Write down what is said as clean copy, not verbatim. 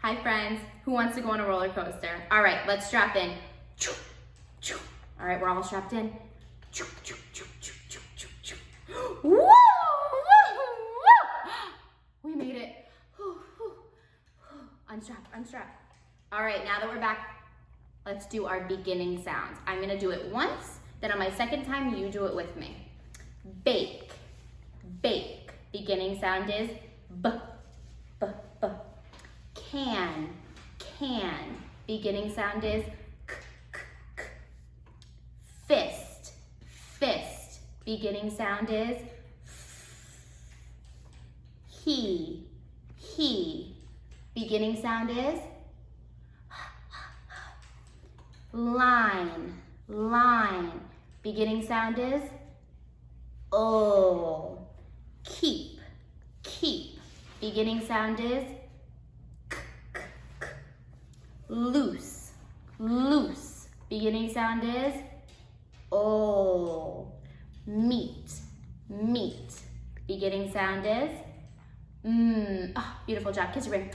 Hi friends, who wants to go on a roller coaster? All right, let's strap in. All right, we're all strapped in. Woo! We made it. Unstrap, unstrap. All right, now that we're back, let's do our beginning sounds. I'm gonna do it once, then on my second time, you do it with me. Bake, bake. Beginning sound is b, b, b. Can, can. Beginning sound is k, k, k. Fist, fist. Beginning sound is f. He, he. Beginning sound is line, line. Beginning sound is o. Keep, keep. Beginning sound is k, k, k. Loose, loose. Beginning sound is o. Meat, meat. Beginning sound is mm. Oh, beautiful job. Kiss your brain.